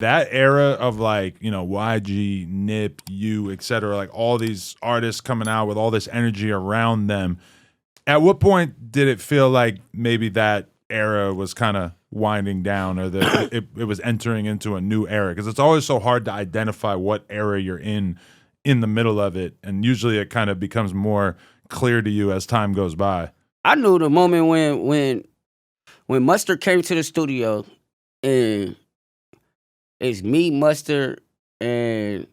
that era of like, you know, YG, Nip, you, etc., like all these artists coming out with all this energy around them. At what point did it feel like maybe that era was kind of winding down, or that it was entering into a new era? Because it's always so hard to identify what era you're in the middle of it, and usually it kind of becomes more clear to you as time goes by. I knew the moment when Mustard came to the studio, and it's me, Mustard, and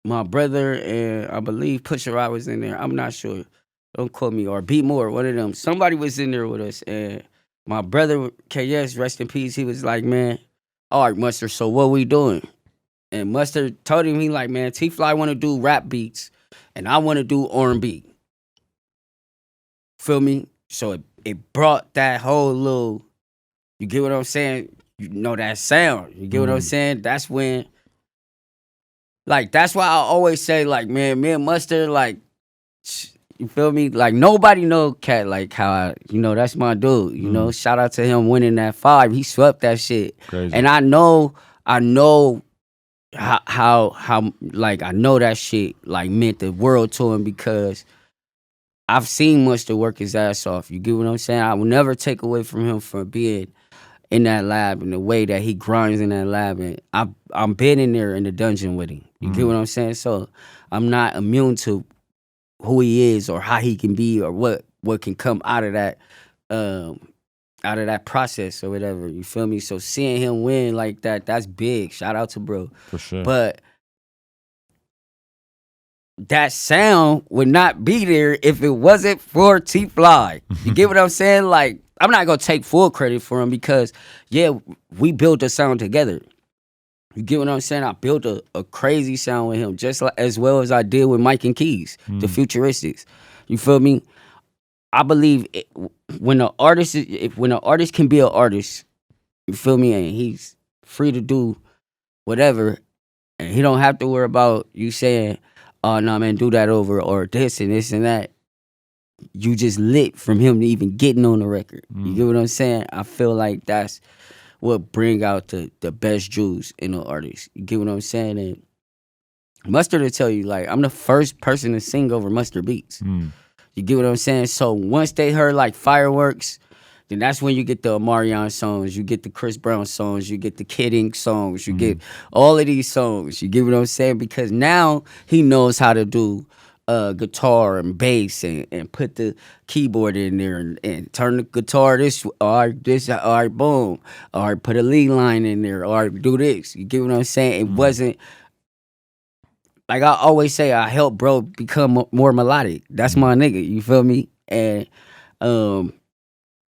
my brother, and I believe Pusha Rod was in there. I'm not sure. Don't quote me. Or B More, one of them. Somebody was in there with us, and my brother KS, rest in peace. He was like, "Man, all right, Mustard. So what we doing?" And Mustard told him, he like, "Man, Teeflii want to do rap beats, and I want to do R&B. Feel me?" So it brought that whole little, you get what I'm saying? You know that sound. You get what I'm saying? That's when, like, that's why I always say, like, man, me and Mustard, like, you feel me? Like, nobody know Cat like how I, that's my dude. You know, shout out to him winning that 5. He swept that shit. Crazy. And I know how like, I know that shit like meant the world to him, because I've seen Mustard work his ass off. You get what I'm saying? I will never take away from him for being in that lab and the way that he grinds in that lab. And I'm been in there in the dungeon with him. You get what I'm saying? So I'm not immune to who he is or how he can be or what can come out of that process or whatever. You feel me? So seeing him win like that, that's big. Shout out to bro. For sure. But that sound would not be there if it wasn't for Teeflii. You get what I'm saying? Like, I'm not gonna take full credit for him, because yeah, we built the sound together. You get what I'm saying? I built a crazy sound with him, just like, as well as I did with Mike and Keys, the Futuristics. You feel me? I believe when an artist can be an artist, you feel me, and he's free to do whatever, and he don't have to worry about you saying, "Oh no, man, do that over," or this and this and that. You just lit from him to even getting on the record. You get what I'm saying? I feel like that's what bring out the best juice in an artist. You get what I'm saying? And Mustard will tell you, like, I'm the first person to sing over Mustard beats. You get what I'm saying? So once they heard like Fireworks, then that's when you get the Omarion songs, you get the Chris Brown songs, you get the Kid Ink songs, you get all of these songs. You get what I'm saying? Because now he knows how to do guitar and bass and put the keyboard in there and turn the guitar all right, boom. All right, put a lead line in there. All right, do this. You get what I'm saying? It wasn't, like I always say, I help bro become more melodic. That's my nigga, you feel me? And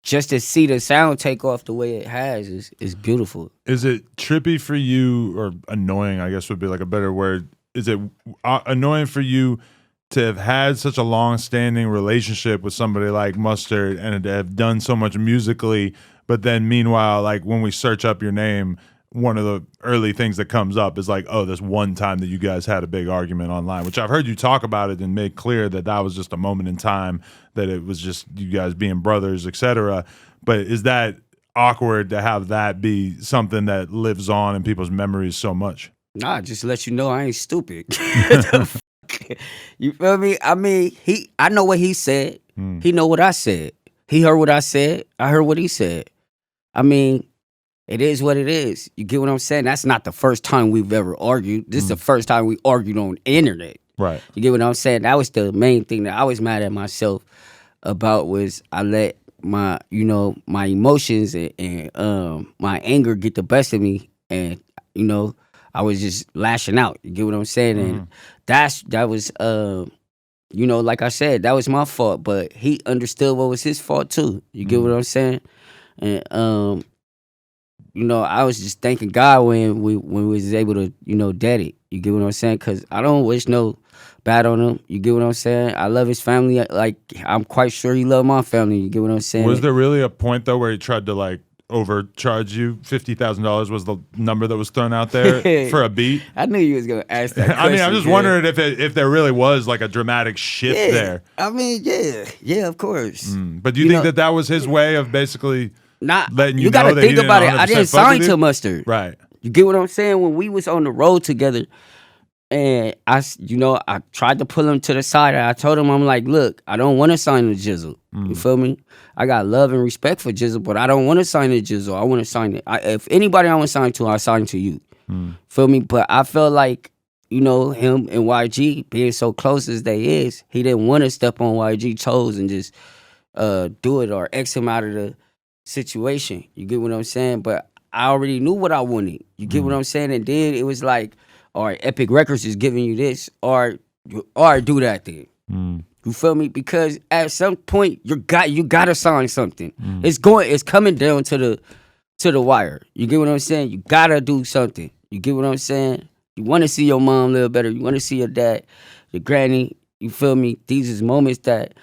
just to see the sound take off the way it has is beautiful. Is it trippy for you, or annoying, I guess would be like a better word? Is it annoying for you to have had such a long-standing relationship with somebody like Mustard and to have done so much musically, but then meanwhile, like when we search up your name, one of the early things that comes up is like, oh, this one time that you guys had a big argument online, which I've heard you talk about it and make clear that that was just a moment in time, that it was just you guys being brothers, etc. But is that awkward to have that be something that lives on in people's memories so much? Nah, just to let you know I ain't stupid. You feel me? I mean, I know what he said. He know what I said. He heard what I said. I heard what he said. I mean, it is what it is. You get what I'm saying? That's not the first time we've ever argued. This is the first time we argued on the internet. Right. You get what I'm saying? That was the main thing that I was mad at myself about, was I let my emotions and my anger get the best of me, and I was just lashing out. You get what I'm saying? And that was like I said, that was my fault, but he understood what was his fault too. You get what I'm saying? And I was just thanking God when we was able to, dead it. You get what I'm saying? Because I don't wish no bad on him. You get what I'm saying? I love his family. Like, I'm quite sure he loved my family. You get what I'm saying? Was there really a point though where he tried to like overcharge you? $50,000 was the number that was thrown out there for a beat. I knew you was gonna ask that question. I mean, I'm just wondering if there really was like a dramatic shift there. I mean, yeah, of course. But do you think that was his way of basically? Not letting you you gotta know that he think didn't about it. I 100% didn't fuck sign with to you? Mustard. Right. You get what I'm saying? When we was on the road together, and I tried to pull him to the side. And I told him, I'm like, look, I don't want to sign to Jizzle. You feel me? I got love and respect for Jizzle, but I don't want to sign to Jizzle. I want to sign it. If anybody I want to sign to, I sign to you. Feel me? But I felt like, him and YG being so close as they is, he didn't want to step on YG toes and just do it or X him out of the situation. You get what I'm saying? But I already knew what I wanted. You get what I'm saying? And then it was like, all right, Epic Records is giving you this, or do that then. You feel me? Because at some point you gotta sign something. It's coming down to the wire. You get what I'm saying? You gotta do something. You get what I'm saying? You want to see your mom live better. You want to see your dad, your granny. You feel me? These is moments that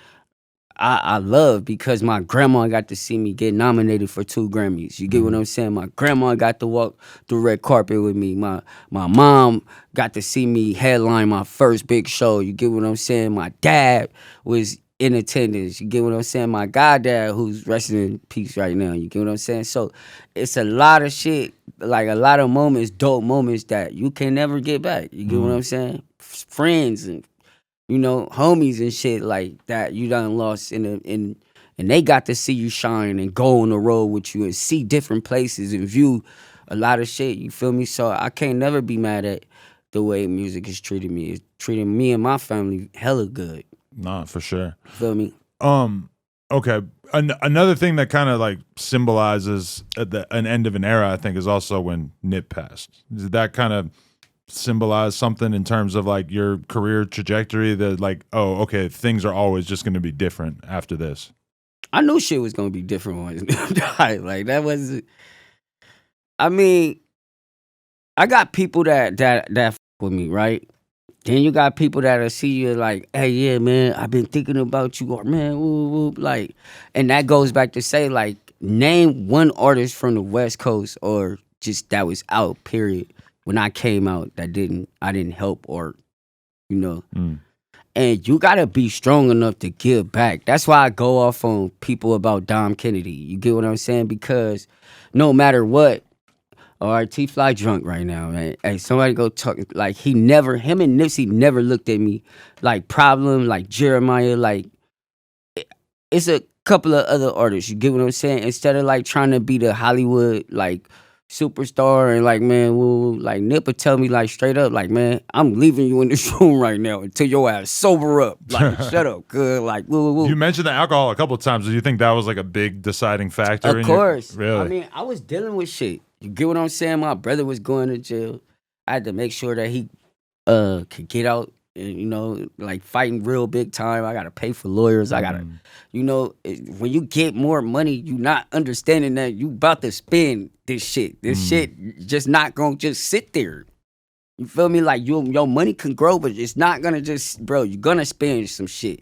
I love because my grandma got to see me get nominated for 2 Grammys. You get what I'm saying? My grandma got to walk the red carpet with me. My mom got to see me headline my first big show. You get what I'm saying? My dad was in attendance. You get what I'm saying? My goddad, who's resting in peace right now. You get what I'm saying? So it's a lot of shit, like a lot of moments, dope moments that you can never get back. You get what I'm saying? Friends and homies and shit like that you done lost and they got to see you shine and go on the road with you and see different places and view a lot of shit. You feel me? So I can't never be mad at the way music is treating me. It's treating me and my family hella good. Nah, for sure. Feel me? Okay. Another thing that kind of like symbolizes an end of an era, I think, is also when Nip passed. Did that kind of symbolize something in terms of like your career trajectory that like, oh, okay, things are always just going to be different after this? I knew shit was gonna be different when Nip died. Like that was. I mean, I got people that f with me, right? Then you got people that'll see you like, hey, yeah, man, I've been thinking about you, or man, woo, woo, like, and that goes back to say, like, name one artist from the West Coast or just that was out, period, when I came out I didn't help or, And you gotta be strong enough to give back. That's why I go off on people about Dom Kennedy. You get what I'm saying? Because no matter what, all right, Teeflii drunk right now, man. Hey, somebody go talk. Like him and Nipsey never looked at me like Problem, like Jeremiah, like it's a couple of other artists. You get what I'm saying? Instead of like trying to be the Hollywood like superstar and like man, woo, like Nip would tell me like straight up, like man, I'm leaving you in this room right now until your ass sober up. Like shut up, good. Like woo. You mentioned the alcohol a couple of times. Do you think that was like a big deciding factor? Of course. Really? I mean, I was dealing with shit. You get what I'm saying? My brother was going to jail. I had to make sure that he could get out and, like fighting real big time. I gotta pay for lawyers. I gotta, when you get more money, you not understanding that you about to spend this shit. This shit just not gonna just sit there. You feel me? Like your money can grow, but it's not gonna just, bro, you're gonna spend some shit.